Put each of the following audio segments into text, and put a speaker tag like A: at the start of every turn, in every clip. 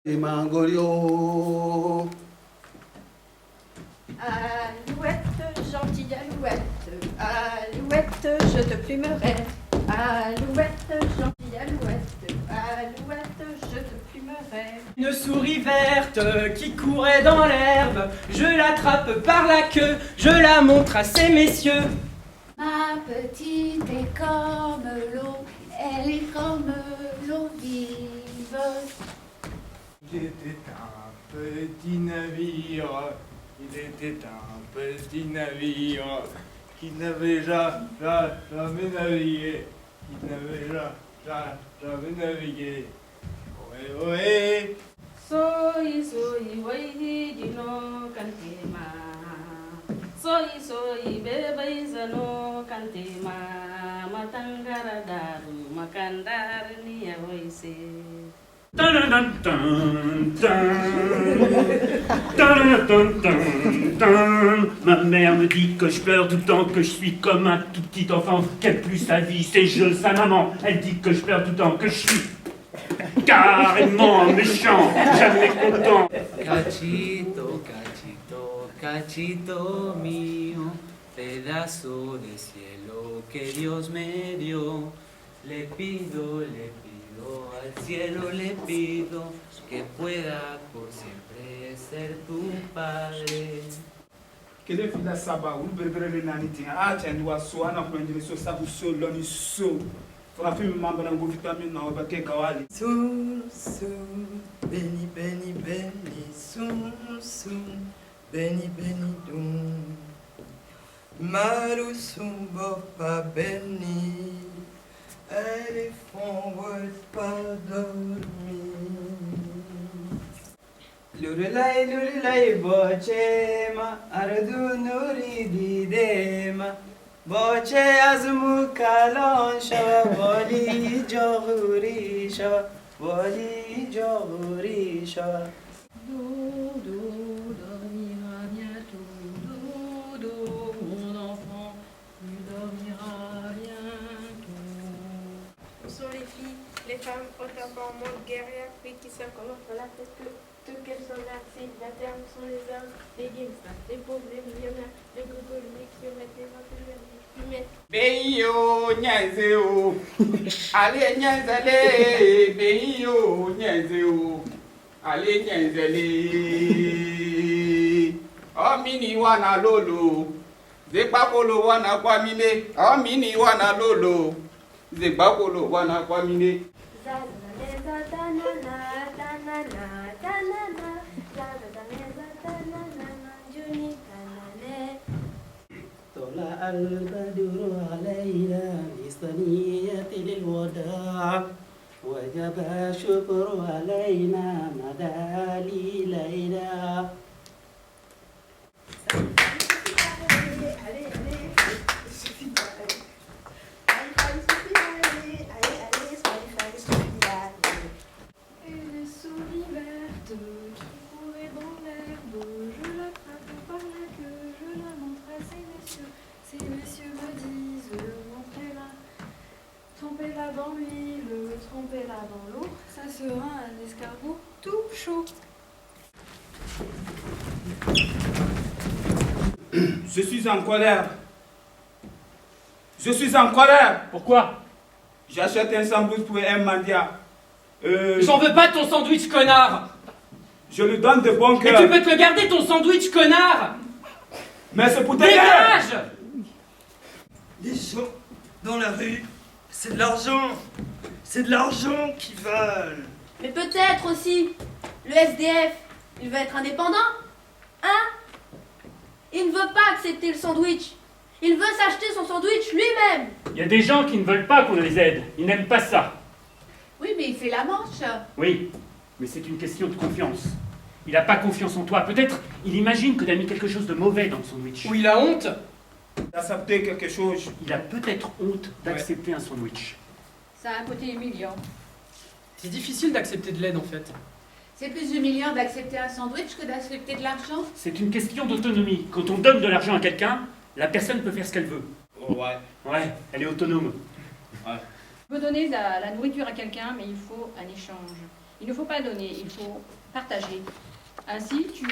A: Et Mangolio.
B: Alouette, gentille alouette, alouette, je te plumerai. Alouette, gentille alouette, alouette, je te plumerai.
C: Une souris verte qui courait dans l'herbe, je l'attrape par la queue, je la montre à ces messieurs.
B: Ma petite est comme l'eau, elle est comme l'eau vive.
D: Il était un petit navire, il était un petit navire qui n'avait jamais navigué, qui n'avait jamais navigué. Ohé, ohé.
E: Soy, soy, wai, dino, kantema. Soy, soy, bebe, zano, kantema. Matangara daru, makandar, ni awaise.
F: Ma mère me dit que je pleure tout le temps, que je suis comme un tout petit enfant, qu'elle plus sa vie, ses jeux, sa maman. Elle dit que je pleure tout le temps, que je suis carrément méchant, jamais content.
G: Cachito, cachito, cachito mío, pedazo de cielo que Dios me dio. Le pido al cielo, le pido que pueda por siempre ser tu padre.
D: Kele fila saba ulu berebere nani tinga acha ndi waso ana kulonjele so sabu so loni so fana film mamba na vitamine na obake kawali
G: Sum, sum, beni, beni, beni, sum, sum, beni, beni, dum. Malu sum bopa beni, éléphant pas dormir.
C: Lurelai bochema, ardu nuri didema. Boche azmu kalon shawa, boli johuri shawa, boli johuri shawa.
E: Dodo, dormira bientôt. Dodo, mon enfant, tu dormiras bientôt.
H: Où sont les filles? Les femmes ont apparemment guerrières, puis qui savent comment faire la tête que qu'elles sont là, la terre sont les hommes, les gangsters, les pauvres, les millionnaires, les gogoles, les kilomètres, les intellectuels,
D: Beyo nyazeo ale nyazale beyo nyazeo ale nyazale omini wana lolo zekpakolo wana kwamine omini wana lolo zekpakolo wana kwamine
C: طلع البدر علينا بثنية الوداع وجب الشكر علينا مدى ليلى.
B: Une souris verte qui courait dans l'herbe, je l'attrape par la queue, je la montre à ces messieurs. Ces messieurs me disent, trempez-la dans l'huile, trempez-la dans l'eau, ça sera un escargot tout chaud.
D: Je suis en colère. Je suis en colère.
F: Pourquoi?
D: J'achète un sandwich pour un mendiant.
C: J'en veux pas de ton sandwich, connard!
D: Je lui donne de bon
C: Et
D: cœur.
C: tu peux te le garder, ton sandwich, connard!
D: Mais c'est pour t'aider.
C: Dégage!
G: Les gens dans la rue, c'est de l'argent. C'est de l'argent qu'ils veulent.
I: Mais peut-être aussi, le SDF, il veut être indépendant. Hein? Il ne veut pas accepter le sandwich. Il veut s'acheter son sandwich lui-même.
F: Il y a des gens qui ne veulent pas qu'on les aide, ils n'aiment pas ça.
I: Oui, mais il fait la manche.
F: Oui, mais c'est une question de confiance. Il n'a pas confiance en toi. Peut-être il imagine que tu as mis quelque chose de mauvais dans le sandwich.
C: Ou il a honte?
D: D'accepter quelque chose.
F: Il a peut-être honte d'accepter un sandwich.
I: Ça a un côté humiliant.
C: C'est difficile d'accepter de l'aide, en fait.
I: C'est plus humiliant d'accepter un sandwich que d'accepter de l'argent.
F: C'est une question d'autonomie. Quand on donne de l'argent à quelqu'un, la personne peut faire ce qu'elle veut.
D: Oh, ouais.
F: Ouais, elle est autonome.
E: On peut donner de la nourriture à quelqu'un, mais il faut un échange. Il ne faut pas donner, il faut partager. Ainsi, tu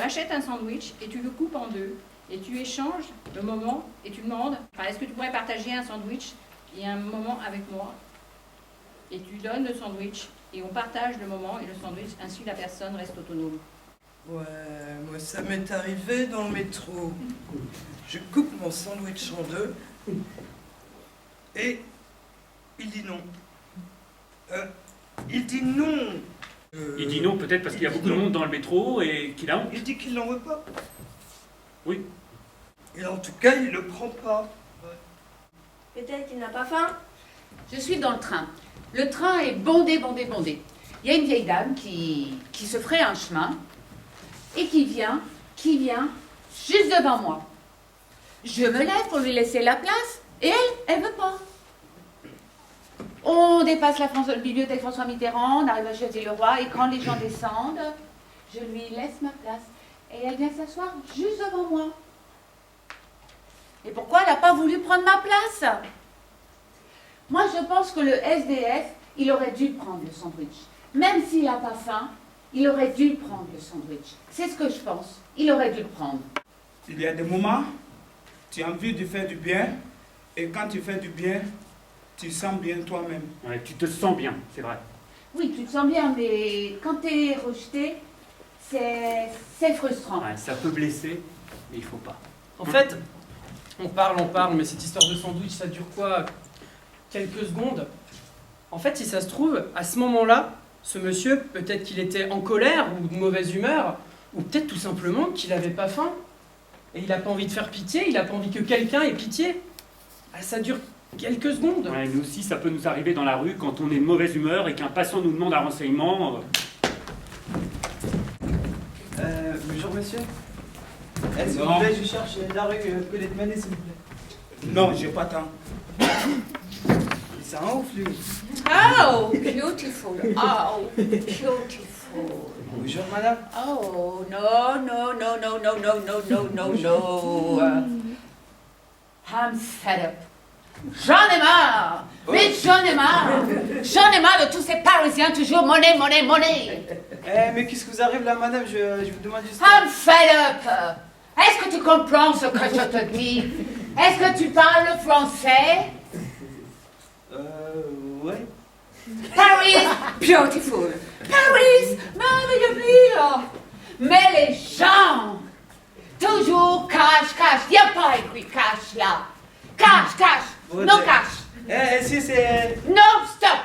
E: achètes un sandwich et tu le coupes en deux. Et tu échanges le moment et tu demandes, est-ce que tu pourrais partager un sandwich et un moment avec moi? Et tu donnes le sandwich et on partage le moment et le sandwich, ainsi la personne reste autonome.
G: Ouais, moi ça m'est arrivé dans le métro. Je coupe mon sandwich en deux et il dit non. Il dit non.
F: Il dit non peut-être parce qu'il y a beaucoup de monde dans le métro et qu'il a honte.
G: Il dit qu'il n'en veut pas.
F: Oui.
G: Et en tout cas, il le prend pas.
I: Peut-être qu'il n'a pas faim.
J: Je suis dans le train. Le train est bondé, bondé, bondé. Il y a une vieille dame qui se fraye un chemin et qui vient juste devant moi. Je me lève pour lui laisser la place et elle veut pas. On dépasse la bibliothèque François Mitterrand, on arrive à Châtellerault et quand les gens descendent, je lui laisse ma place. Et elle vient s'asseoir juste devant moi. Et pourquoi elle n'a pas voulu prendre ma place? Moi, je pense que le SDF, il aurait dû prendre le sandwich. Même s'il n'a pas faim, il aurait dû prendre le sandwich. C'est ce que je pense. Il aurait dû le prendre.
D: Il y a des moments, tu as envie de faire du bien, et quand tu fais du bien, tu sens bien toi-même.
F: Ouais, tu te sens bien, c'est vrai.
J: Oui, tu te sens bien, mais quand tu es rejeté, c'est frustrant.
F: Ouais, ça peut blesser, mais il faut pas.
C: En fait, on parle, mais cette histoire de sandwich, ça dure quoi? Quelques secondes. En fait, si ça se trouve, à ce moment-là, ce monsieur, peut-être qu'il était en colère ou de mauvaise humeur, ou peut-être tout simplement qu'il n'avait pas faim. Et il n'a pas envie de faire pitié, il n'a pas envie que quelqu'un ait pitié. Ah, ça dure quelques secondes.
F: Ouais, nous aussi, ça peut nous arriver dans la rue quand on est de mauvaise humeur et qu'un passant nous demande un renseignement.
A: Bonjour monsieur. Est-ce que vous plaît, je cherche la rue Colette Manet, s'il vous plaît.
D: Non, j'ai pas temps.
A: C'est un ouf, lui.
J: Oh, beautiful. Oh, beautiful.
A: Bonjour madame.
J: Oh, no, no, no, no, no, no, no, no, no, no. I'm fed up. J'en ai marre. Mais j'en ai marre. J'en ai marre de tous ces Parisiens toujours monnaie, monnaie, monnaie.
A: Mais qu'est-ce qui vous arrive là, madame? Je vous demande juste...
J: I'm fed up. Est-ce que tu comprends ce que je te dis? Est-ce que tu parles français?
A: Ouais.
J: Paris, beautiful. Paris, merveilleux ville. Mais les gens, toujours cash, cash. Il n'y a pas écrit cash là. Cash, cash. Non cash.
A: Si c'est...
J: Non, stop.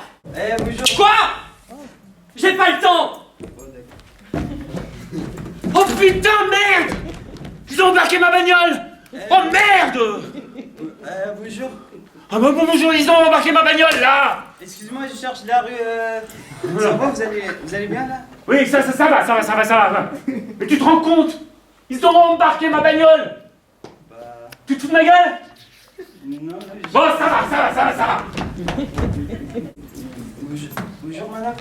A: Bonjour.
C: Quoi? J'ai pas le temps. Oh putain, merde! Ils ont embarqué ma bagnole! Oh merde!
A: Bonjour.
F: Ah bah bonjour, ils ont embarqué ma bagnole là!
A: Excusez-moi, je cherche la rue... Ça va, vous allez bien là?
F: Oui, ça va. Mais tu te rends compte? Ils ont embarqué ma bagnole!
A: Bah...
F: Tu te fous de ma gueule?
A: Non,
F: Bon, ça va.
A: Bonjour madame.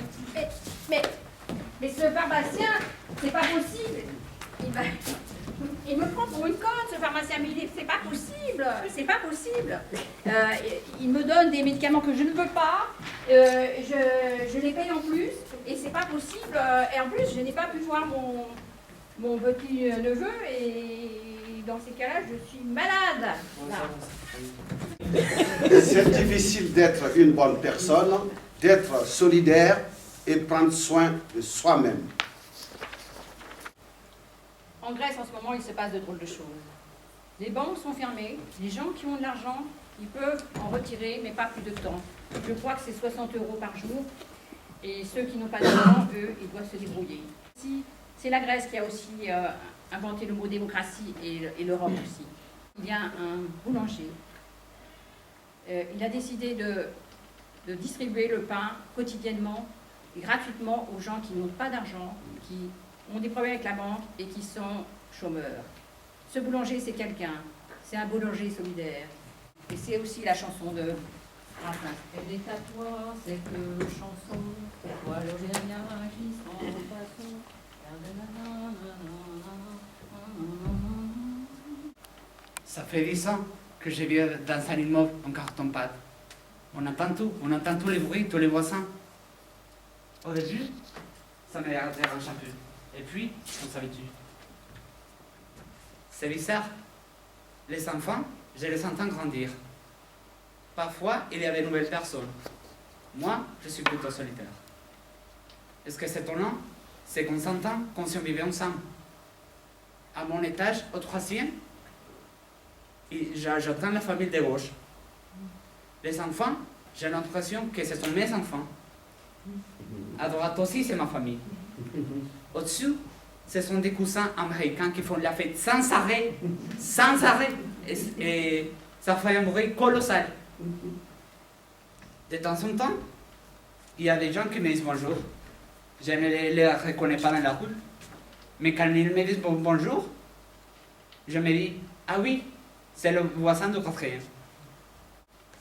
E: Mais ce pharmacien, c'est pas possible. Il me prend pour une conne, ce pharmacien, mais c'est pas possible. Il me donne des médicaments que je ne veux pas, je les paye en plus, et c'est pas possible. Et en plus, je n'ai pas pu voir mon petit neveu, et dans ces cas-là, je suis malade.
K: C'est difficile d'être une bonne personne, d'être solidaire et prendre soin de soi-même.
E: En Grèce, en ce moment, il se passe de drôles de choses. Les banques sont fermées, les gens qui ont de l'argent, ils peuvent en retirer, mais pas plus de temps. Je crois que c'est 60 € par jour, et ceux qui n'ont pas d'argent, eux, ils doivent se débrouiller. C'est la Grèce qui a aussi inventé le mot démocratie, et l'Europe aussi. Il y a un boulanger. Il a décidé de distribuer le pain quotidiennement et gratuitement aux gens qui n'ont pas d'argent, qui ont des problèmes avec la banque et qui sont chômeurs. Ce boulanger, c'est quelqu'un. C'est un boulanger solidaire. Et c'est aussi la chanson de Brassens. Elle est à toi, cette chanson, pourquoi le rien qui sans façon.
L: Ça fait 10 ans que je vis dans un immeuble en carton-pâte. On entend tout les bruits, tous les voisins. Au début, ça me dérange un peu. Et puis, on s'habitue. C'est bizarre. Les enfants, je les entends grandir. Parfois, il y a de nouvelles personnes. Moi, je suis plutôt solitaire. Est-ce que c'est étonnant? C'est qu'on s'entend comme si on vivait ensemble. À mon étage, au 3e, j'attends la famille de gauche. Les enfants, j'ai l'impression que ce sont mes enfants. À droite aussi, c'est ma famille. Au-dessus, ce sont des cousins américains qui font la fête sans arrêt. Sans arrêt. Et ça fait un bruit colossal. De temps en temps, il y a des gens qui me disent bonjour. Je ne les reconnais pas dans la rue. Mais quand ils me disent bonjour, je me dis, ah oui, c'est le voisin de 4e.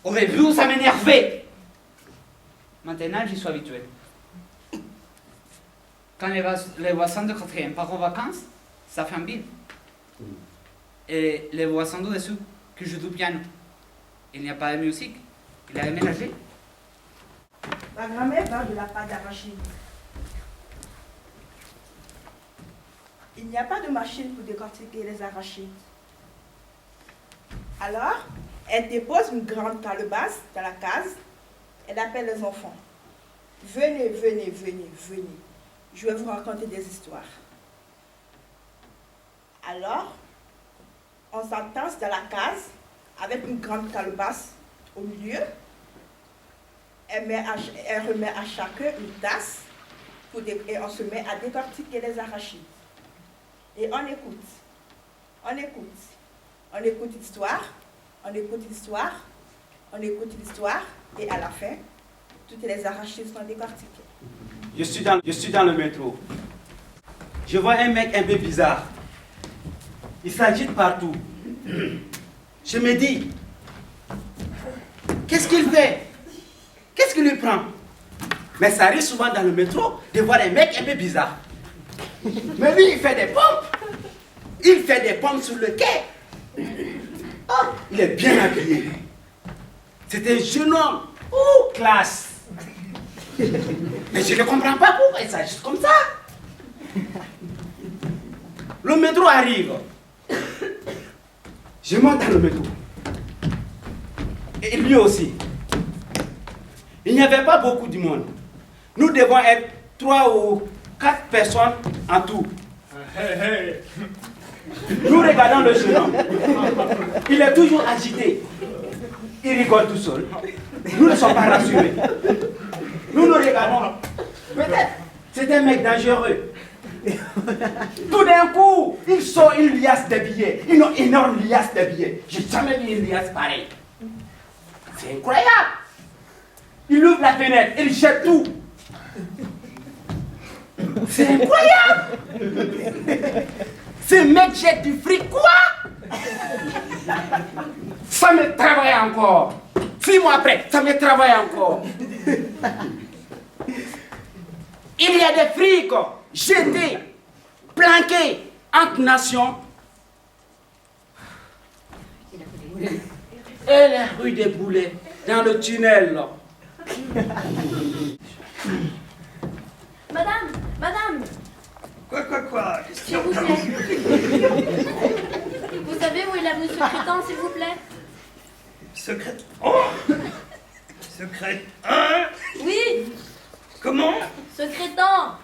L: Au début, ça m'énervait. Maintenant, j'y suis habitué. Quand les voisins de 4e partent en vacances, ça fait un vide. Et les voisins de dessous, qui jouent du piano, il n'y a pas de musique, il a déménagé.
M: Ma grand-mère parle de la pâte d'arachide. Il n'y a pas de machine pour décortiquer les arachides. Alors, elle dépose une grande calebasse dans la case. Elle appelle les enfants. Venez, venez, venez, venez. Je vais vous raconter des histoires. Alors, on s'entasse dans la case avec une grande calebasse au milieu. Elle remet à chacun une tasse et on se met à décortiquer les arachides. Et on écoute. On écoute. On écoute l'histoire. On écoute l'histoire. On écoute l'histoire. Et à la fin, toutes les arachides sont décortiquées.
A: Je suis dans le métro. Je vois un mec un peu bizarre. Il s'agite partout. Je me dis, qu'est-ce qu'il fait? Qu'est-ce qui lui prend? Mais ça arrive souvent dans le métro de voir un mec un peu bizarre. Mais lui, il fait des pompes. Il fait des pompes sur le quai. Oh, il est bien habillé. C'est un jeune homme. Oh, classe. Mais je ne comprends pas pourquoi il s'agit comme ça. Le métro arrive. Je monte dans le métro. Et lui aussi. Il n'y avait pas beaucoup de monde. Nous devons être 3 ou 4 personnes en tout. Nous regardons le jeune homme. Il est toujours agité. Il rigole tout seul. Nous ne sommes pas rassurés. Nous nous regardons. Peut-être c'est un mec dangereux. Tout d'un coup, il sort une liasse de billets. Une énorme liasse de billets. J'ai jamais vu une liasse pareille. C'est incroyable. Il ouvre la fenêtre, il jette tout. C'est incroyable. Ce mec jette du fric, quoi? Ça me travaille encore. 6 mois après, ça me travaille encore. Il y a des frics jetés, planqués entre nations. Et la rue des Boulets, dans le tunnel. Là.
I: Madame.
G: Quoi
I: S'il vous plaît. Vous savez où est l'avenue Secrétan, s'il vous plaît?
G: Secrète. Oh! Secrète 1?
I: Oui.
G: Comment?
I: Secrétan.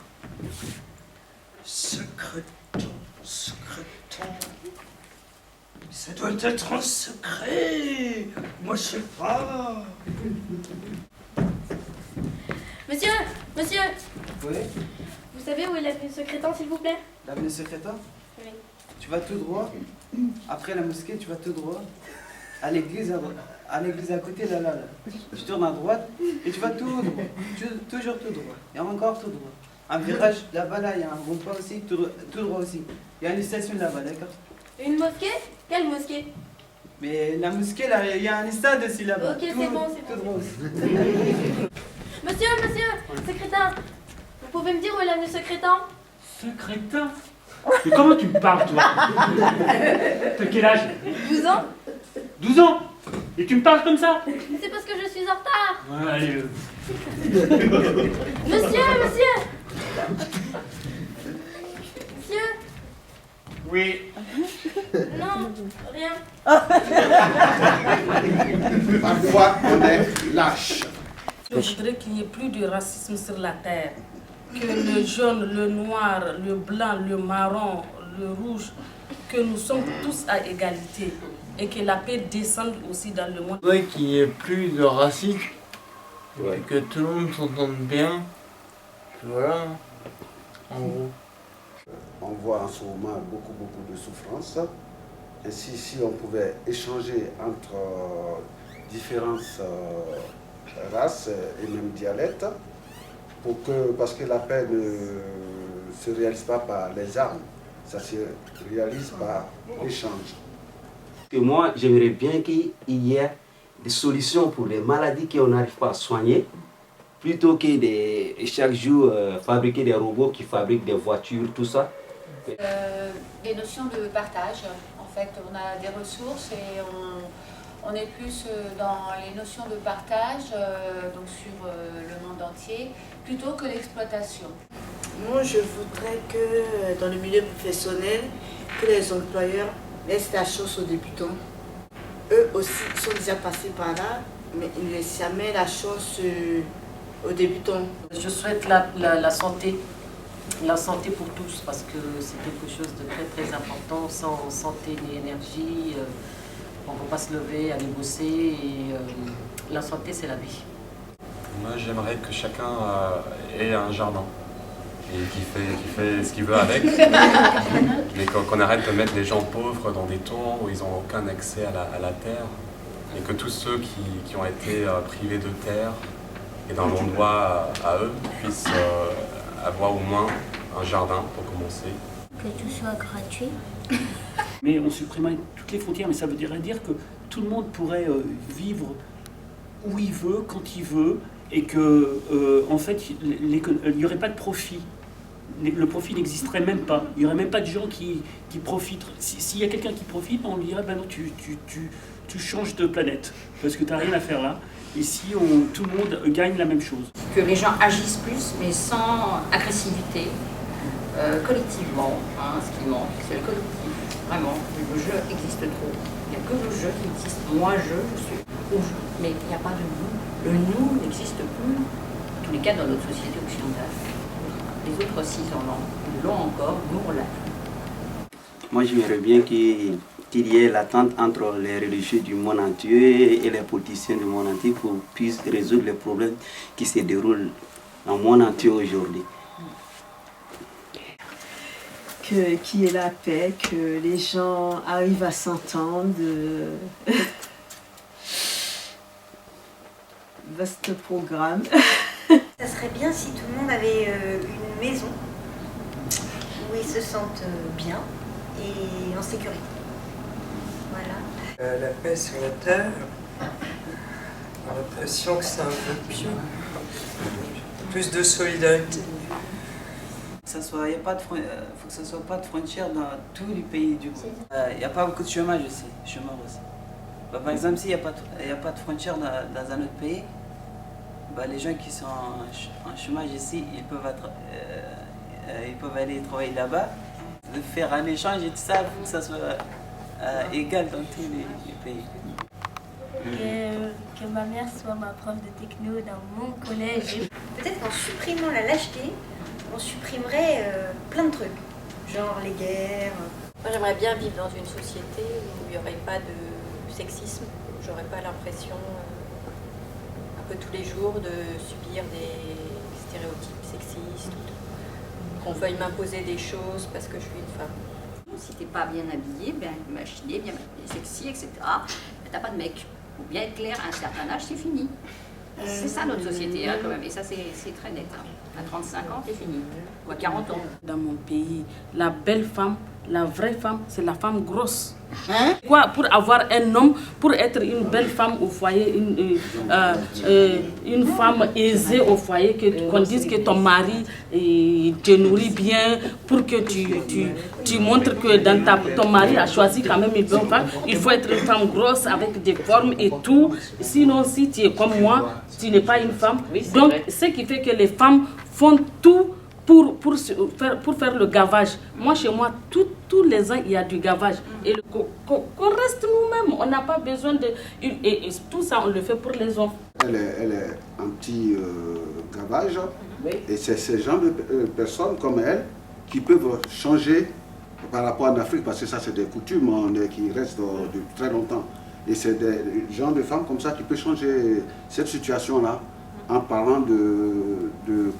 G: Secrétan. Ça doit être un secret. Moi, je sais pas.
I: Monsieur.
A: Oui.
I: Vous savez où est l'avenue Secrétan, s'il vous plaît?
A: L'avenue Secrétan?
I: Oui.
A: Tu vas tout droit. Après la mosquée, tu vas tout droit. À l'église à côté, là. Tu tournes à droite et tu vas tout droit. Toujours tout droit. Et encore tout droit. Un virage là-bas, là, il y a un rond-point aussi, tout droit aussi. Il y a une station là-bas, d'accord?
I: Une mosquée? Quelle mosquée?
A: Mais la mosquée, là, il y a un stade aussi là-bas.
I: Ok, c'est bon.
A: Tout droit aussi.
I: Monsieur, Secrétan. Vous pouvez me dire où est l'avenue Secrétan?
F: Secrétin? Mais comment tu me parles, toi? T'as quel âge?
I: 12 ans?
F: 12 ans? Et tu me parles comme ça?
I: C'est parce que je suis en retard.
F: Ouais, allez,
I: Monsieur.
F: Oui.
I: Non, rien.
K: Parfois, on est lâche.
N: Je voudrais qu'il n'y ait plus de racisme sur la terre. Que le jaune, le noir, le blanc, le marron, le rouge, que nous sommes tous à égalité. Et que la paix descende aussi dans le monde.
O: Je voudrais qu'il n'y ait plus de racisme. Et que tout le monde s'entende bien. Voilà, en gros.
K: On voit en ce moment beaucoup de souffrance. Ainsi, si on pouvait échanger entre différentes races et même dialectes, parce que la paix ne se réalise pas par les armes, ça se réalise par l'échange.
P: Moi, j'aimerais bien qu'il y ait des solutions pour les maladies qu'on n'arrive pas à soigner, plutôt que de chaque jour fabriquer des robots qui fabriquent des voitures, tout ça.
J: Des notions de partage. En fait, on a des ressources et on est plus dans les notions de partage donc sur le monde entier, plutôt que l'exploitation.
M: Moi, je voudrais que dans le milieu professionnel, que les employeurs laissent la chance aux débutants. Eux aussi sont déjà passés par là, mais ils ne laissent jamais la chance aux débutants.
N: Je souhaite la santé. La santé pour tous, parce que c'est quelque chose de très important. Sans santé ni énergie, on ne peut pas se lever, aller bosser. Et la santé, c'est la vie.
Q: Moi, j'aimerais que chacun ait un jardin et qui fait ce qu'il veut avec. Mais qu'on arrête de mettre les gens pauvres dans des tours où ils n'ont aucun accès à la terre. Et que tous ceux qui ont été privés de terre et d'un endroit à eux puissent avoir au moins un jardin pour commencer.
R: Que tout soit gratuit.
F: Mais on supprimerait toutes les frontières, mais ça veut dire que tout le monde pourrait vivre où il veut, quand il veut, et que en fait, il n'y aurait pas de profit. Le profit n'existerait même pas. Il n'y aurait même pas de gens qui profitent. S'il y a quelqu'un qui profite, on lui dirait ben non, tu changes de planète, parce que tu n'as rien à faire là. Ici, tout le monde gagne la même chose.
E: Que les gens agissent plus, mais sans agressivité, collectivement. Ce qui manque, c'est le collectif. Vraiment, le jeu existe trop. Il n'y a que le jeu qui existe. Moi, je suis au jeu. Mais il n'y a pas de nous. Le nous n'existe plus, en tous les cas dans notre société occidentale. Les autres aussi ils l'ont encore, nous on l'a plus.
P: Moi, j'aimerais bien qu'il y ait l'attente entre les religieux du monde entier et les politiciens du monde entier pour puisse résoudre les problèmes qui se déroulent dans le monde entier aujourd'hui.
S: Qu'il y ait la paix, que les gens arrivent à s'entendre. Vaste programme.
R: Ça serait bien si tout le monde avait une maison où ils se sentent bien et en sécurité. Voilà.
T: La paix sur la terre, j'ai l'impression que c'est un peu pire. Plus de solidarité.
L: Il faut que ce ne soit pas de frontières dans tous les pays du monde. Il n'y a pas beaucoup de chômage aussi. Par exemple, s'il n'y a pas de frontières dans un autre pays, les gens qui sont en chômage ici, ils peuvent aller travailler là-bas, faire un échange et tout ça pour que ça soit égal dans tous les pays.
R: Que ma mère soit ma prof de techno dans mon collège. Peut-être qu'en supprimant la lâcheté, on supprimerait plein de trucs, genre les guerres.
U: Moi, j'aimerais bien vivre dans une société où il n'y aurait pas de sexisme, où j'aurais pas l'impression un peu tous les jours de subir des stéréotypes sexistes, qu'on veuille m'imposer des choses parce que je suis une femme.
E: Si t'es pas bien habillé, bien machiné, bien sexy, etc., t'as pas de mec. Ou bien être clair, à un certain âge, c'est fini. C'est ça notre société, quand même, et ça c'est très net. À 35 ans, c'est fini. Ou à 40 ans.
N: Dans mon pays, la belle femme La vraie femme, c'est la femme grosse. Quoi, pour avoir un homme, pour être une belle femme au foyer, une femme aisée au foyer, qu'on dise que ton mari te nourrit bien, pour que tu montres que ton mari a choisi quand même une bonne femme. Il faut être une femme grosse avec des formes et tout. Sinon, si tu es comme moi, tu n'es pas une femme. Donc, ce qui fait que les femmes font tout pour faire le gavage. Moi, chez moi, tous les ans, il y a du gavage. Et qu'on reste nous-mêmes. On n'a pas besoin de... Et tout ça, on le fait pour les enfants.
K: Elle est anti-gavage. Et c'est ces gens de personnes comme elle qui peuvent changer par rapport en Afrique, parce que ça, c'est des coutumes qui restent depuis très longtemps. Et c'est des gens de femmes comme ça qui peuvent changer cette situation-là, en parlant de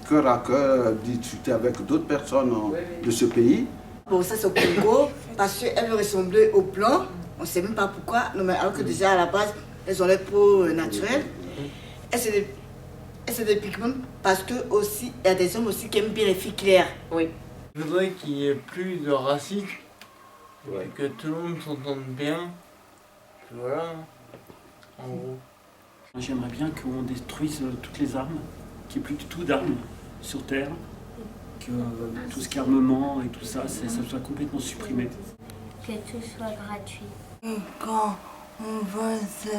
K: cœur à cœur, discuter avec d'autres personnes de ce pays.
H: Bon, ça c'est au Congo, parce qu'elle veut ressembler au blanc, on ne sait même pas pourquoi, alors que déjà à la base, elles ont leur peau naturelle. Et c'est des pigments, parce que aussi, il y a des hommes aussi qui aiment bien les filles claires.
O: Oui. Je voudrais qu'il n'y ait plus de racisme, que tout le monde s'entende bien, voilà, en gros.
F: J'aimerais bien qu'on détruise toutes les armes, qu'il n'y ait plus du tout d'armes sur Terre, que tout ce qu'armement et tout ça, ça soit complètement supprimé.
R: Que tout soit gratuit.
V: Quand on veut se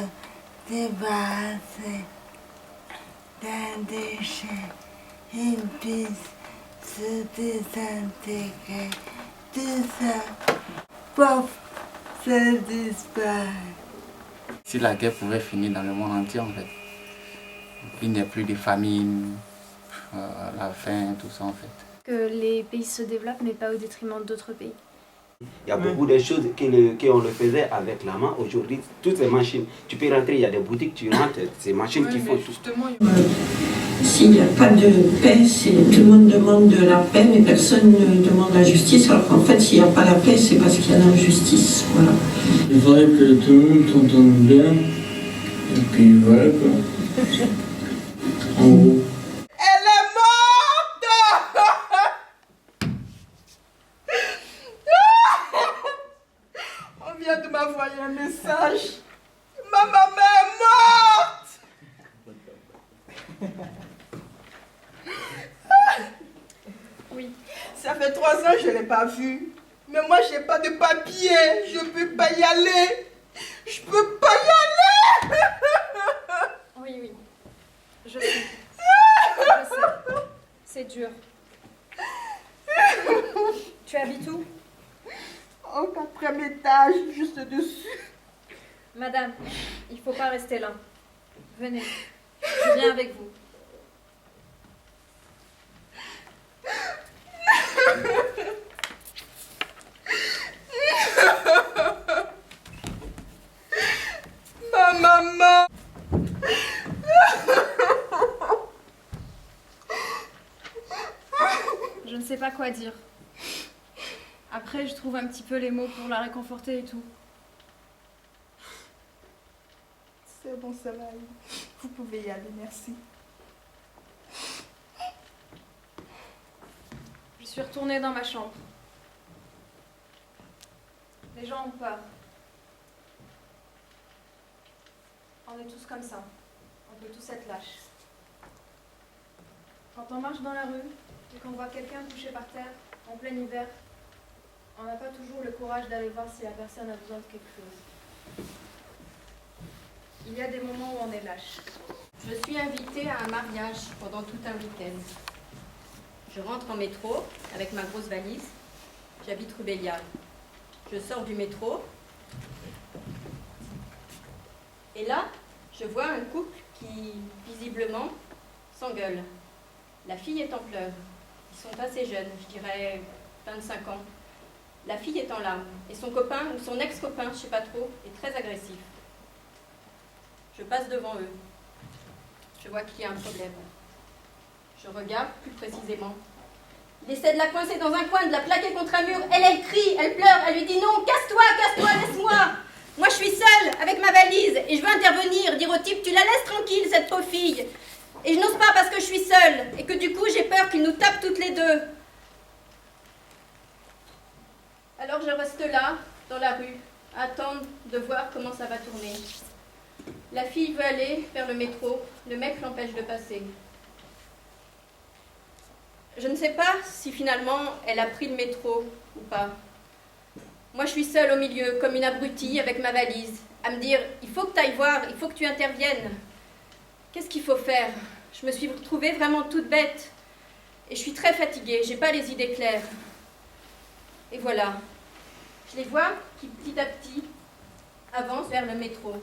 V: débarrasser d'un déchet, il puisse se désintégrer, tout ça, pof, ça disparaît.
W: Si la guerre pouvait finir dans le monde entier, en fait, il n'y a plus de famine, la faim, tout ça, en fait.
B: Que les pays se développent, mais pas au détriment d'autres pays.
P: Il y a beaucoup de choses qu'on le faisait avec la main. Aujourd'hui, toutes les machines, tu peux rentrer, il y a des boutiques, tu rentres, ces machines qui font tout.
X: S'il n'y a pas de paix, tout le monde demande de la paix, mais personne ne demande la justice. Alors qu'en fait, s'il n'y a pas la paix, c'est parce qu'il y a l'injustice. Voilà.
O: Il faudrait que tout le monde s'entende bien, et puis voilà quoi. En gros.
M: Elle est morte. On vient de m'envoyer un message. Ma maman est morte.
B: Oui.
M: Ça fait 3 ans que je ne l'ai pas vue. Mais moi, je n'ai pas de papier. Je ne peux pas y aller. Je ne peux pas y aller.
B: Oui, oui. Je sais. Je sais. C'est dur. Tu habites où?
M: Au 4e étage, juste dessus.
B: Madame, il ne faut pas rester là. Venez. Je viens avec vous.
M: Ma maman.
B: Je ne sais pas quoi dire. Après, je trouve un petit peu les mots pour la réconforter et tout.
M: C'est bon, ça va aller. Vous pouvez y aller, merci.
B: Je suis retournée dans ma chambre. Les gens ont peur. On est tous comme ça. On peut tous être lâches. Quand on marche dans la rue et qu'on voit quelqu'un couché par terre en plein hiver, on n'a pas toujours le courage d'aller voir si la personne a besoin de quelque chose. Il y a des moments où on est lâche.
U: Je suis invitée à un mariage pendant tout un week-end. Je rentre en métro avec ma grosse valise. J'habite rue Béliard. Je sors du métro. Et là, je vois un couple qui, visiblement, s'engueule. La fille est en pleurs. Ils sont assez jeunes, je dirais 25 ans. La fille est en larmes. Et son copain, ou son ex-copain, je ne sais pas trop, est très agressif. Je passe devant eux. Je vois qu'il y a un problème. Je regarde plus précisément. Il essaie de la coincer dans un coin, de la plaquer contre un mur. Elle crie, elle pleure, elle lui dit non, casse-toi, laisse-moi. Moi, je suis seule avec ma valise et je veux intervenir, dire au type, tu la laisses tranquille, cette pauvre fille. Et je n'ose pas parce que je suis seule et que du coup, j'ai peur qu'il nous tape toutes les deux.
I: Alors je reste là, dans la rue, à attendre de voir comment ça va tourner. La fille veut aller vers le métro, le mec l'empêche de passer. Je ne sais pas si finalement elle a pris le métro ou pas. Moi je suis seule au milieu, comme une abrutie avec ma valise, à me dire « il faut que tu ailles voir, il faut que tu interviennes ». Qu'est-ce qu'il faut faire? Je me suis retrouvée vraiment toute bête. Et je suis très fatiguée, j'ai pas les idées claires. Et voilà. Je les vois qui petit à petit avancent vers le métro.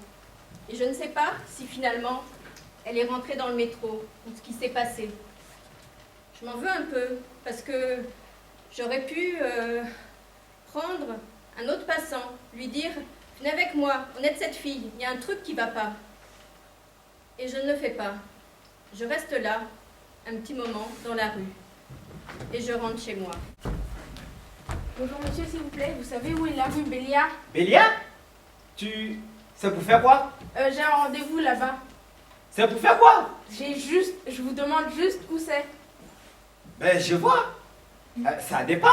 I: Et je ne sais pas si finalement elle est rentrée dans le métro ou ce qui s'est passé. Je m'en veux un peu parce que j'aurais pu prendre un autre passant, lui dire « Venez avec moi, on aide cette fille, il y a un truc qui ne va pas ». Et je ne le fais pas. Je reste là, un petit moment, dans la rue. Et je rentre chez moi.
A: Bonjour monsieur, s'il vous plaît, vous savez où est la rue Bélia?
C: Bélia? C'est pour faire quoi?
A: J'ai un rendez-vous là-bas.
C: C'est pour faire quoi?
A: Je vous demande juste où c'est.
C: Ben, je vois. Ça dépend.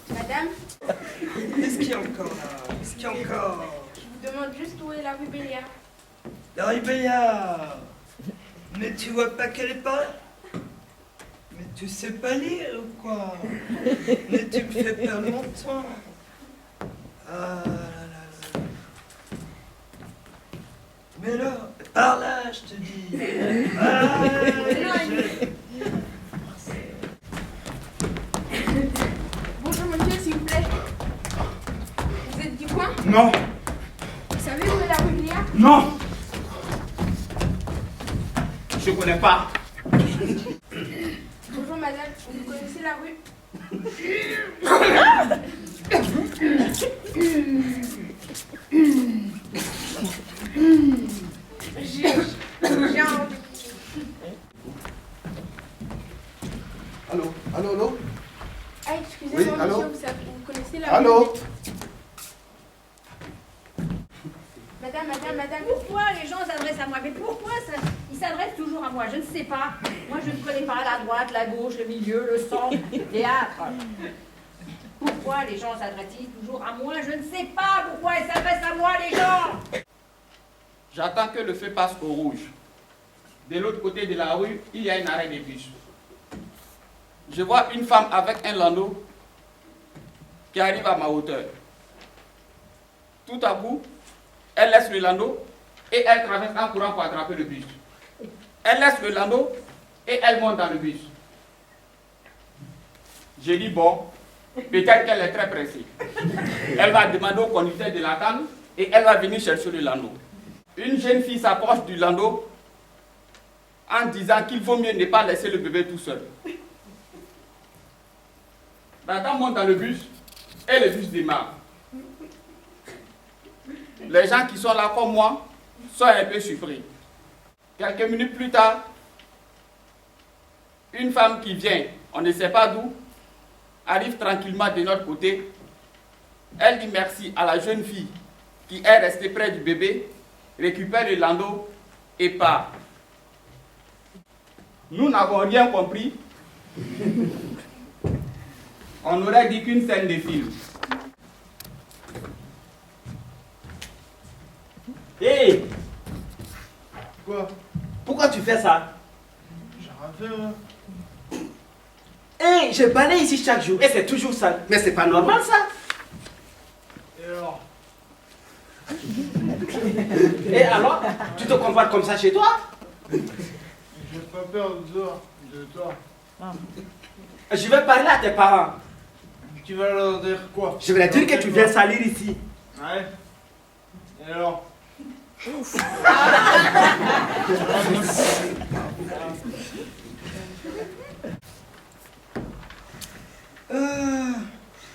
A: Madame?
T: Qu'est-ce qu'il y a encore là? Qu'est-ce qu'il y a encore?
A: Je vous demande juste où est la rue Bélia.
T: La rue Bélia. Mais tu vois pas qu'elle est pas là? Mais tu sais pas lire ou quoi? Mais tu me fais perdre mon temps. Ah là là. Mais là, par là, je te dis.
A: Bonjour monsieur, s'il vous plaît. Vous êtes du coin?
C: Non.
A: Vous savez où est la rue Bélia?
C: Non. Je connais pas.
A: Bonjour madame, vous connaissez la rue? J'ai un rendez-vous.
K: Allô? Allô, allô?
A: Ah, excusez-moi
K: Oui, allô?
A: monsieur, vous connaissez la
K: Allô?
A: rue? Madame,
E: Pourquoi les gens s'adressent à moi? Mais pourquoi ils s'adressent toujours à moi? Je ne sais pas. Moi, je ne connais pas la droite, la gauche, le milieu, le centre, le théâtre. Pourquoi les gens s'adressent toujours à moi? Je ne sais pas pourquoi ils s'adressent à moi, les gens.
W: J'attends que le feu passe au rouge. De l'autre côté de la rue, il y a un arrêt de bus. Je vois une femme avec un landau qui arrive à ma hauteur. Tout à coup, elle laisse le landau et elle traverse en courant pour attraper le bus. Elle laisse le landau et elle monte dans le bus. J'ai dit bon, peut-être qu'elle est très pressée. Elle va demander au conducteur de l'attendre et elle va venir chercher le landau. Une jeune fille s'approche du landau en disant qu'il vaut mieux ne pas laisser le bébé tout seul. La dame monte dans le bus et le bus démarre. Les gens qui sont là comme moi sont un peu surpris. Quelques minutes plus tard, une femme qui vient, on ne sait pas d'où, arrive tranquillement de notre côté. Elle dit merci à la jeune fille qui est restée près du bébé, récupère le landau et part. Nous n'avons rien compris. On aurait dit qu'une scène de film.
C: Hé! Hey! Quoi? Pourquoi tu fais ça? J'ai rien fait. Hé! Hey, je balaye ici chaque jour et c'est toujours sale. Mais c'est pas normal ça. Et alors? Et alors? Tu te comportes comme ça chez toi?
O: J'ai pas peur de toi.
C: Je vais parler à tes parents.
O: Tu vas leur dire quoi?
C: Je vais leur dire que tu viens salir ici.
O: Ouais. Et alors?
C: Ouf.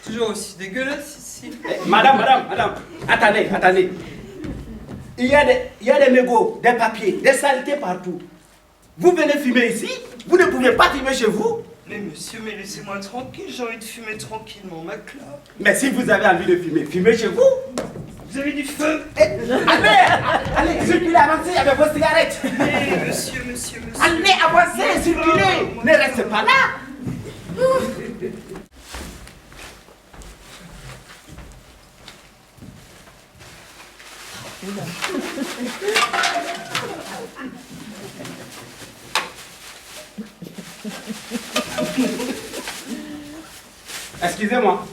T: Toujours aussi dégueulasse ici.
C: Madame, attendez. Il y a des mégots, des papiers, des saletés partout. Vous venez fumer ici? Vous ne pouvez pas fumer chez vous?
T: Mais monsieur, mais laissez-moi tranquille, j'ai envie de fumer tranquillement ma clope.
C: Mais si vous avez envie de fumer, fumez chez vous.
T: Vous avez du feu?
C: Allez, circulez, avancez avec vos cigarettes.
T: Mais monsieur.
C: Allez, avancez, circulez. Ne restez pas là. Excusez-moi.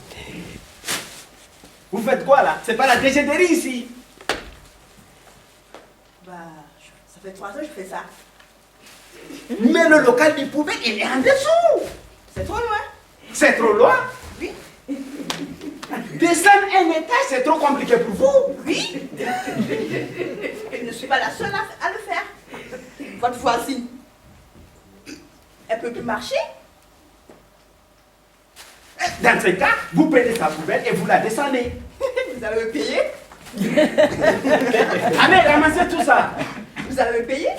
C: Vous faites quoi là? C'est pas la déchetterie ici.
M: Bah, ça fait 3 ans que je fais ça.
C: Mais le local du poubelle, il est en dessous.
M: C'est trop loin.
C: C'est trop loin?
M: Oui.
C: Descendre un étage, c'est trop compliqué pour vous?
M: Oui. Je ne suis pas la seule à le faire. Votre voisine, elle peut plus marcher.
C: Dans ce cas, vous prenez sa poubelle et vous la descendez.
M: Vous allez me payer.
C: Allez, ramassez tout ça.
M: Vous allez me payer.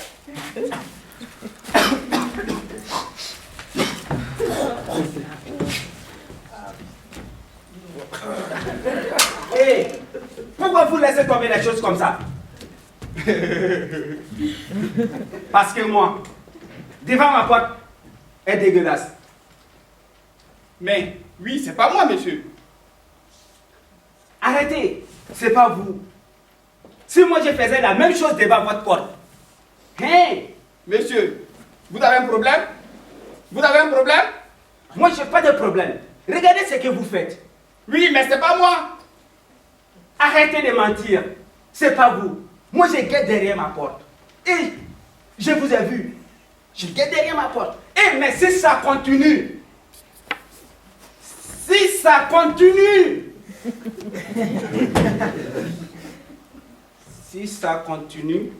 C: Hé, pourquoi vous laissez tomber les choses comme ça? Parce que moi, devant ma porte, est dégueulasse.
W: Mais oui, c'est pas moi, monsieur.
C: Arrêtez, c'est pas vous. Si moi je faisais la même chose devant votre porte. Hein?
W: Monsieur, vous avez un problème? Vous avez un problème?
C: Moi, je n'ai pas de problème. Regardez ce que vous faites.
W: Oui, mais c'est pas moi.
C: Arrêtez de mentir. C'est pas vous. Moi, je guette derrière ma porte. Et je vous ai vu. Je guette derrière ma porte. Et mais si ça continue, si ça continue,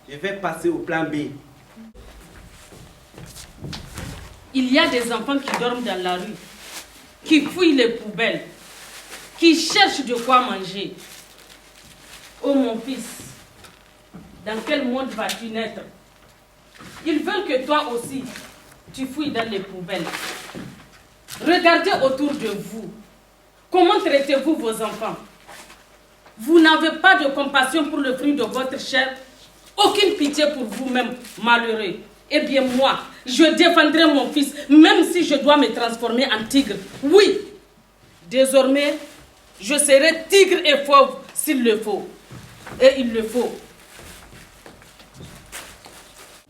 C: je vais passer au plan B.
N: Il y a des enfants qui dorment dans la rue, qui fouillent les poubelles, qui cherchent de quoi manger. Oh mon fils, dans quel monde vas-tu naître? Ils veulent que toi aussi, tu fouilles dans les poubelles. Regardez autour de vous. Comment traitez-vous vos enfants? Vous n'avez pas de compassion pour le fruit de votre chair? Aucune pitié pour vous-même, malheureux. Eh bien moi, je défendrai mon fils, même si je dois me transformer en tigre. Oui, désormais, je serai tigre et fauve s'il le faut. Et il le faut.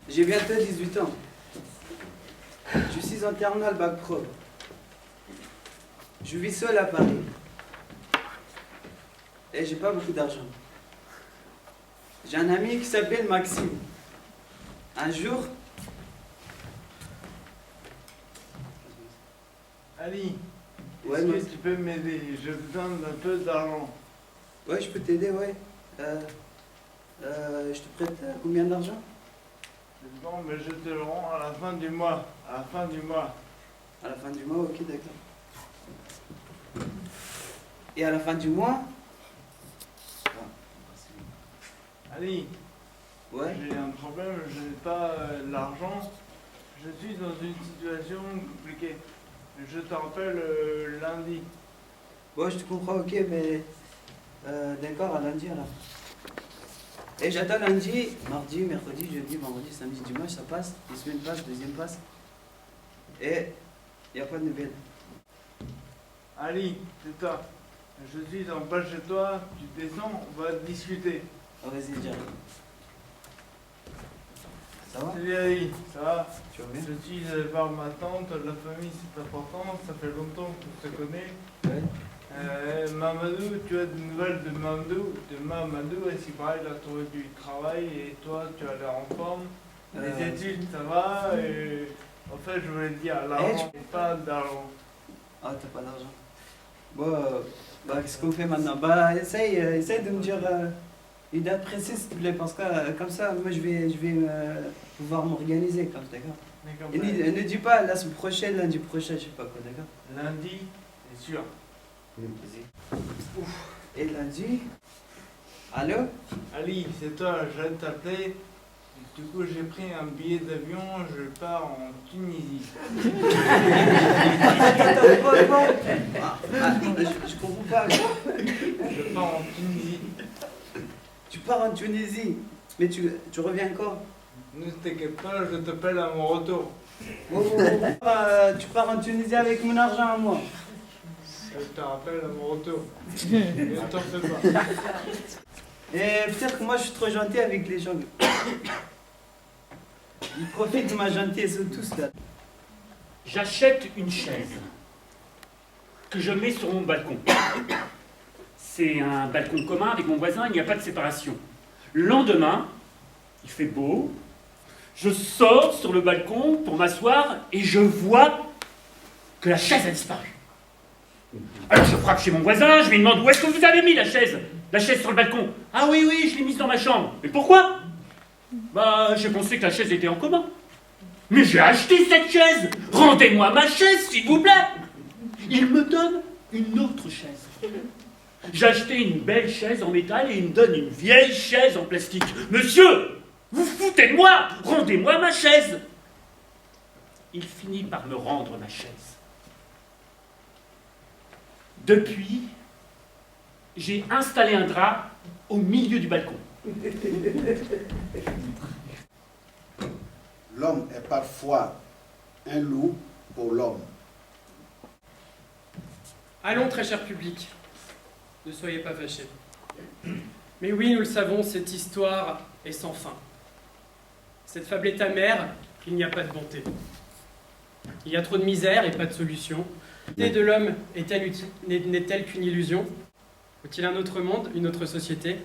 D: J'ai bientôt 18 ans. Je suis en terminale bac pro. Je vis seul à Paris. Et j'ai pas beaucoup d'argent. J'ai un ami qui s'appelle Maxime. Un jour...
O: Ali,
D: ouais,
O: est-ce que tu peux m'aider? J'ai besoin d'un peu d'argent.
D: Ouais, je peux t'aider, ouais. Je te prête combien d'argent?
O: Bon, mais je te le rends à la fin du mois. À la fin du mois.
D: À la fin du mois, ok, d'accord. Et à la fin du mois?
O: Ali,
D: ouais.
O: J'ai un problème, je n'ai pas l'argent. Je suis dans une situation compliquée. Je te rappelle lundi.
D: Bon, je te comprends, ok, mais... d'accord, à lundi alors. Et j'attends lundi, mardi, mercredi, jeudi, vendredi, samedi, dimanche, ça passe. Une semaine passe, deuxième passe. Et il n'y a pas de nouvelles.
O: Ali, c'est toi. Je suis en bas chez toi, tu descends, on va discuter.
D: Oh, vas-y, j'arrive. Ça va?
O: Salut Ali, ça va?
D: Tu vas bien?
O: Je suis allé voir ma tante, la famille c'est important, ça fait longtemps qu'on se connaît.
D: Ouais.
O: Mamadou, tu as des nouvelles de Mamadou, et si pareil, il a trouvé du travail et toi tu as l'air en forme. Les études ça va et en fait je voulais te dire l'argent, pas d'argent.
D: Ah, t'as pas d'argent. Bon, bah qu'est-ce qu'on fait maintenant? Bah essaye de me dire une date précise s'il te plaît, parce que comme ça moi je vais pouvoir m'organiser comme d'accord. Et ne dis pas la semaine prochaine, lundi prochain, je sais pas quoi, d'accord?
O: Lundi, c'est sûr.
D: Ouf. Et lundi? Allô? Ali,
O: c'est toi, je viens de t'appeler. Du coup, j'ai pris un billet d'avion, je pars en Tunisie.
D: Je comprends pas.
O: Je pars en Tunisie.
D: Tu pars en Tunisie? Mais tu reviens quand?
O: Ne t'inquiète pas, je t'appelle à mon retour.
D: Tu pars en Tunisie avec mon argent à moi.
O: Ça te rappelle à mon retour. Ne t'en fais pas.
D: Et peut-être que moi je suis trop gentil avec les gens. Ils profitent de ma gentillesse tous là.
F: J'achète une chaise que je mets sur mon balcon. C'est un balcon commun avec mon voisin, il n'y a pas de séparation. Le lendemain, il fait beau, je sors sur le balcon pour m'asseoir et je vois que la chaise a disparu. Alors je frappe chez mon voisin, je lui demande où est-ce que vous avez mis la chaise sur le balcon. Ah oui, oui, je l'ai mise dans ma chambre. Mais pourquoi? Bah, j'ai pensé que la chaise était en commun. Mais j'ai acheté cette chaise. Rendez-moi ma chaise, s'il vous plaît. Il me donne une autre chaise. J'ai acheté une belle chaise en métal et il me donne une vieille chaise en plastique. Monsieur, vous foutez de moi. Rendez-moi ma chaise. Il finit par me rendre ma chaise. Depuis, j'ai installé un drap au milieu du balcon.
K: L'homme est parfois un loup pour l'homme.
G: Allons, très cher public, ne soyez pas fâchés. Mais oui, nous le savons, cette histoire est sans fin. Cette fable est amère, il n'y a pas de bonté. Il y a trop de misère et pas de solution. L'idée de l'homme n'est-elle qu'une illusion? Faut-il un autre monde, une autre société?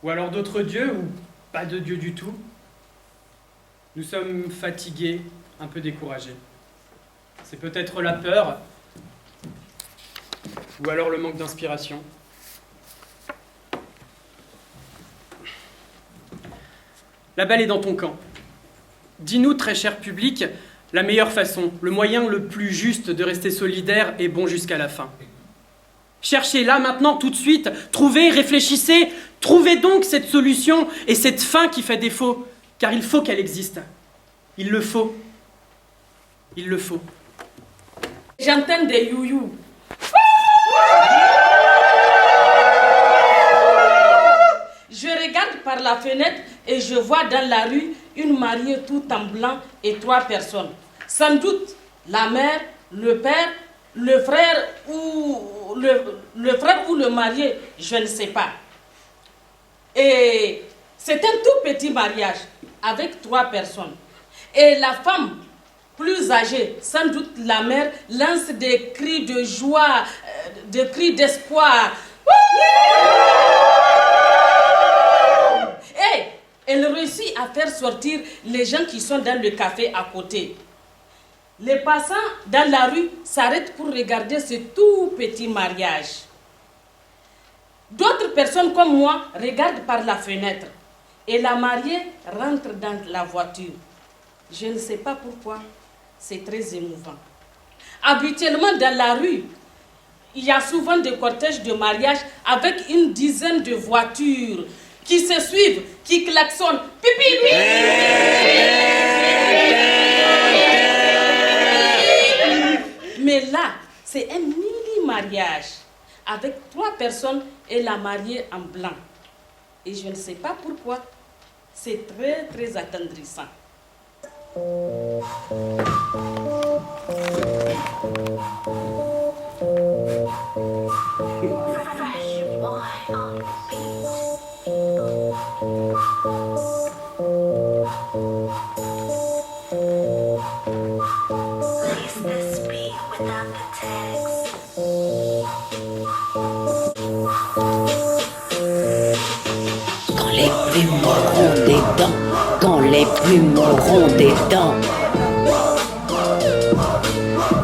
G: Ou alors d'autres dieux, ou pas de dieu du tout? Nous sommes fatigués, un peu découragés. C'est peut-être la peur, ou alors le manque d'inspiration. La balle est dans ton camp. Dis-nous, très cher public, la meilleure façon, le moyen le plus juste de rester solidaire et bon jusqu'à la fin. Cherchez là, maintenant, tout de suite, trouvez, réfléchissez, trouvez donc cette solution et cette fin qui fait défaut, car il faut qu'elle existe. Il le faut. Il le faut.
N: J'entends des you-you. Je regarde par la fenêtre et je vois dans la rue une mariée tout en blanc et 3 personnes. Sans doute la mère, le père, le frère ou le marié, je ne sais pas. Et c'est un tout petit mariage avec 3 personnes. Et la femme plus âgée, sans doute la mère, lance des cris de joie, des cris d'espoir. Et elle réussit à faire sortir les gens qui sont dans le café à côté. Les passants dans la rue s'arrêtent pour regarder ce tout petit mariage. D'autres personnes comme moi regardent par la fenêtre et la mariée rentre dans la voiture. Je ne sais pas pourquoi, c'est très émouvant. Habituellement dans la rue, il y a souvent des cortèges de mariage avec une dizaine de voitures qui se suivent, qui klaxonnent. Pipi, mais là, c'est un mini-mariage avec 3 personnes et la mariée en blanc. Et je ne sais pas pourquoi. C'est très, très attendrissant.
J: Quand les plumes auront des dents, quand les plumes auront des dents.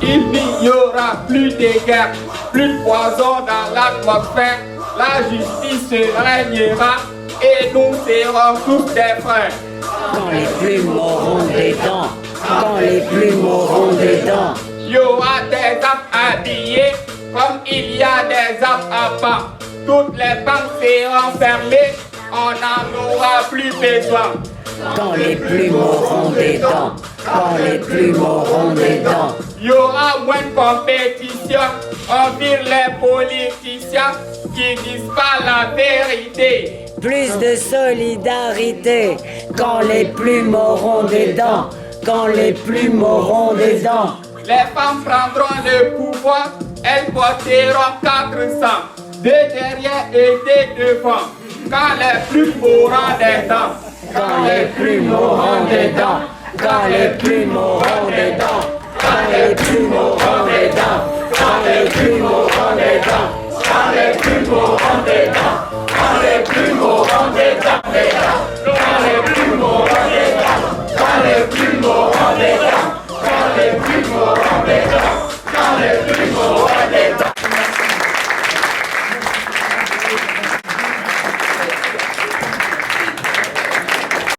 W: Il n'y aura plus de guerre, plus de poison dans l'atmosphère. La justice régnera et nous serons tous des frères.
J: Quand les plumes auront des dents, quand les plumes auront des dents.
W: Il y aura des arbres habillés comme il y a des arbres à part. Toutes les banques seront fermées, on n'en aura plus besoin.
J: Quand les plumes auront des dents, quand les plumes auront des dents.
W: Il y aura moins de compétition, on vire les politiciens qui disent pas la vérité.
J: Plus de solidarité, quand les plumes auront des dents, quand les plumes auront des dents.
W: Les femmes prendront le pouvoir, elles porteront 400, 2 derrière et 2 devant. Quand les plumes auront des dents.
J: Quand les plumes auront des dents. Quand les plumes auront des dents. Quand les plumes auront des dents.